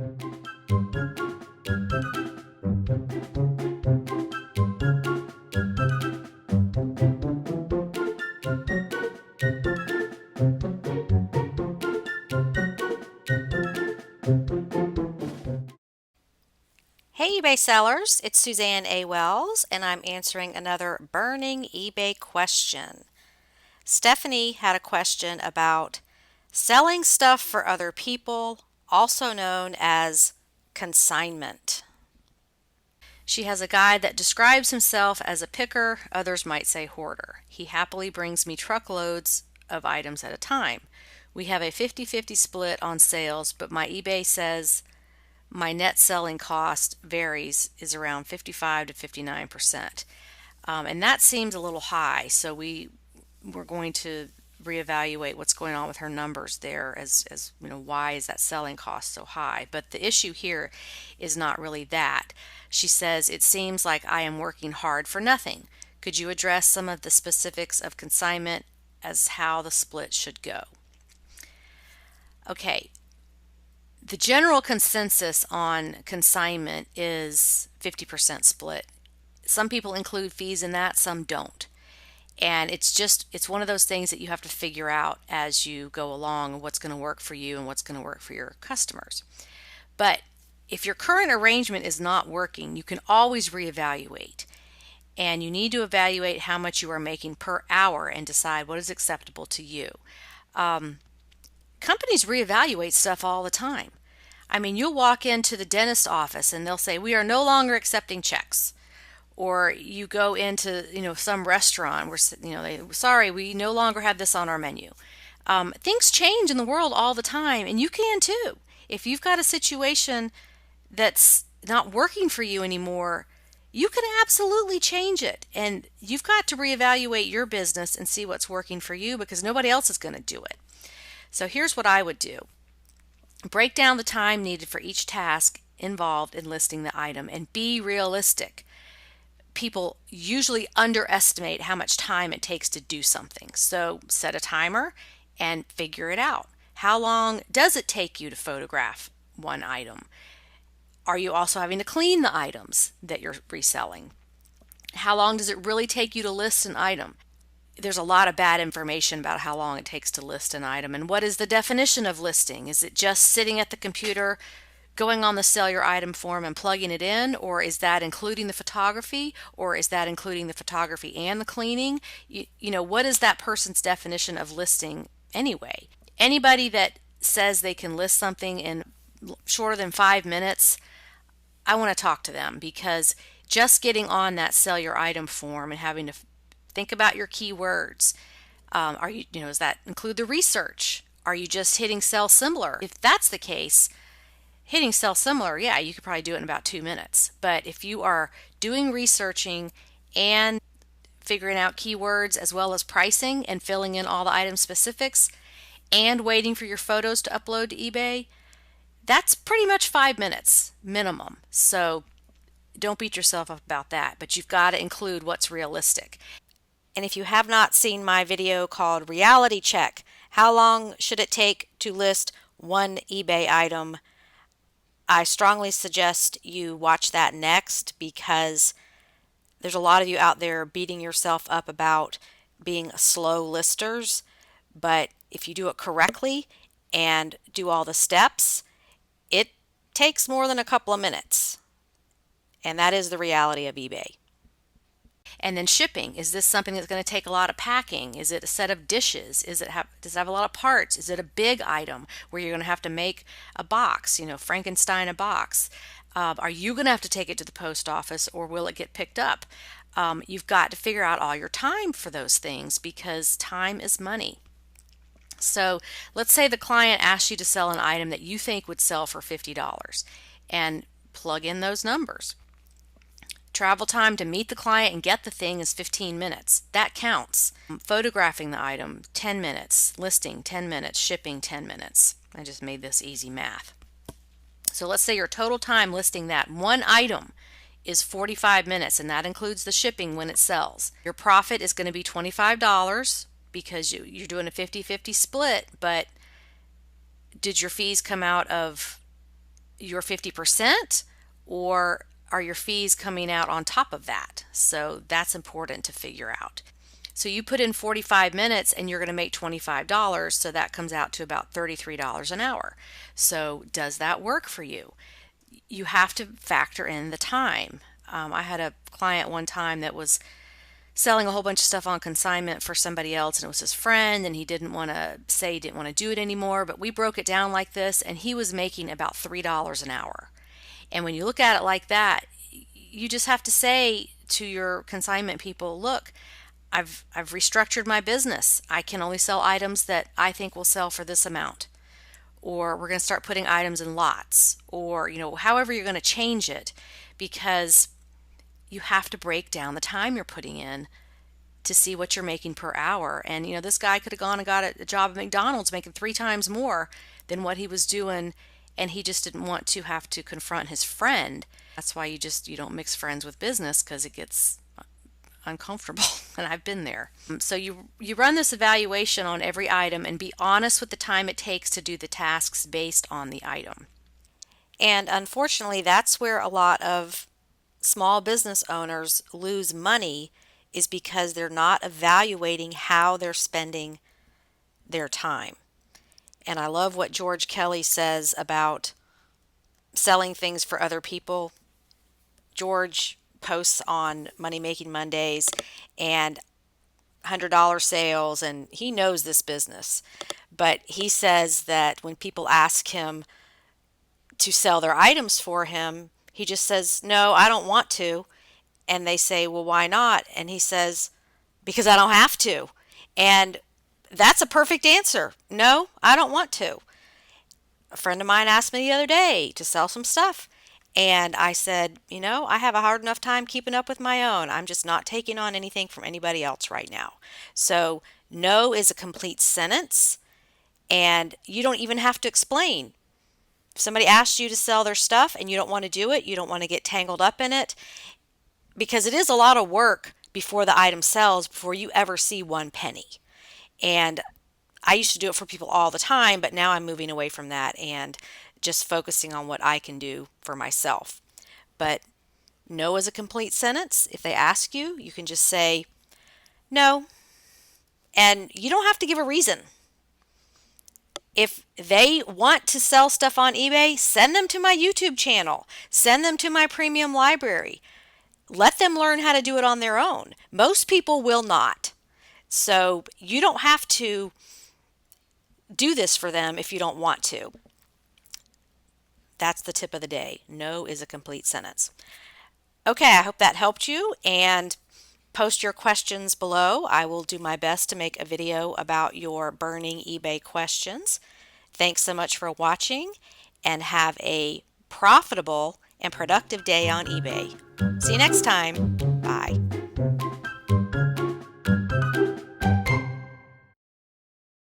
Hey eBay sellers, it's Suzanne A. Wells, and I'm answering another burning eBay question. Stephanie had a question about selling stuff for other people, also known as consignment. She has a guy that describes himself as a picker, others might say hoarder. He happily brings me truckloads of items at a time. We have a 50-50 split on sales, but my eBay says my net selling cost varies, is around 55 to 59%. And that seems a little high, so we're going to reevaluate what's going on with her numbers there, as you know, why is that selling cost so high? But the issue here is not really that. She says, it seems like I am working hard for nothing. Could you address some of the specifics of consignment as how the split should go? Okay, the general consensus on consignment is 50% split. Some people include fees in that, some don't. And it's one of those things that you have to figure out as you go along, what's going to work for you and what's going to work for your customers. But if your current arrangement is not working, you can always reevaluate. And you need to evaluate how much you are making per hour and decide what is acceptable to you. Companies reevaluate stuff all the time. I mean, you'll walk into the dentist office and they'll say, we are no longer accepting checks. Or you go into, some restaurant where, sorry, we no longer have this on our menu. Things change in the world all the time, and you can too. If you've got a situation that's not working for you anymore, you can absolutely change it. And you've got to reevaluate your business and see what's working for you, because nobody else is going to do it. So here's what I would do. Break down the time needed for each task involved in listing the item and be realistic. People usually underestimate how much time it takes to do something. So set a timer and figure it out. How long does it take you to photograph one item? Are you also having to clean the items that you're reselling? How long does it really take you to list an item? There's a lot of bad information about how long it takes to list an item. And what is the definition of listing? Is it just sitting at the computer, going on the sell your item form and plugging it in? Or is that including the photography? Or is that including the photography and the cleaning? What is that person's definition of listing anyway? Anybody that says they can list something in shorter than 5 minutes, I want to talk to them, because just getting on that sell your item form and having to think about your keywords. Does that include the research? Are you just hitting sell similar? If that's the case, hitting sell similar, yeah, you could probably do it in about 2 minutes. But if you are doing researching and figuring out keywords as well as pricing and filling in all the item specifics and waiting for your photos to upload to eBay, that's pretty much 5 minutes minimum. So don't beat yourself up about that, but you've got to include what's realistic. And if you have not seen my video called Reality Check, how long should it take to list one eBay item, I strongly suggest you watch that next, because there's a lot of you out there beating yourself up about being slow listers. But if you do it correctly and do all the steps, it takes more than a couple of minutes. And that is the reality of eBay. And then shipping. Is this something that's going to take a lot of packing? Is it a set of dishes? Does it have a lot of parts? Is it a big item where you're going to have to make a box, Frankenstein a box? Are you going to have to take it to the post office, or will it get picked up? You've got to figure out all your time for those things, because time is money. So let's say the client asks you to sell an item that you think would sell for $50, and plug in those numbers. Travel time to meet the client and get the thing is 15 minutes. That counts. Photographing the item, 10 minutes. Listing, 10 minutes. Shipping, 10 minutes. I just made this easy math. So let's say your total time listing that one item is 45 minutes, and that includes the shipping when it sells. Your profit is going to be $25 because you're doing a 50-50 split, but did your fees come out of your 50%, or are your fees coming out on top of that? So that's important to figure out. So you put in 45 minutes and you're going to make $25, so that comes out to about $33 an hour. So does that work for you? You have to factor in the time. I had a client one time that was selling a whole bunch of stuff on consignment for somebody else, and it was his friend, and he didn't want to say he didn't want to do it anymore, but we broke it down like this, and he was making about $3 an hour. And when you look at it like that, you just have to say to your consignment people, look, I've restructured my business. I can only sell items that I think will sell for this amount. Or we're going to start putting items in lots, or however you're going to change it, because you have to break down the time you're putting in to see what you're making per hour. And this guy could have gone and got a job at McDonald's making 3 times more than what he was doing, and he just didn't want to have to confront his friend. That's why you don't mix friends with business, because it gets uncomfortable, and I've been there. So you run this evaluation on every item and be honest with the time it takes to do the tasks based on the item. And unfortunately, that's where a lot of small business owners lose money, is because they're not evaluating how they're spending their time. And I love what George Kelly says about selling things for other people. George posts on Money Making Mondays and $100 sales, and he knows this business. But he says that when people ask him to sell their items for him, he just says, no, I don't want to. And they say, well, why not? And he says, because I don't have to. And that's a perfect answer. No, I don't want to. A friend of mine asked me the other day to sell some stuff. And I said, I have a hard enough time keeping up with my own. I'm just not taking on anything from anybody else right now. So no is a complete sentence, and you don't even have to explain. If somebody asks you to sell their stuff and you don't want to do it, you don't want to get tangled up in it, because it is a lot of work before the item sells, before you ever see 1 penny. And I used to do it for people all the time, but now I'm moving away from that and just focusing on what I can do for myself. But no is a complete sentence. If they ask you, you can just say no, and you don't have to give a reason. If they want to sell stuff on eBay, send them to my YouTube channel. Send them to my premium library. Let them learn how to do it on their own. Most people will not. So you don't have to do this for them if you don't want to. That's the tip of the day. No is a complete sentence. Okay, I hope that helped you, and post your questions below. I will do my best to make a video about your burning eBay questions. Thanks so much for watching, and have a profitable and productive day on eBay. See you next time. Bye.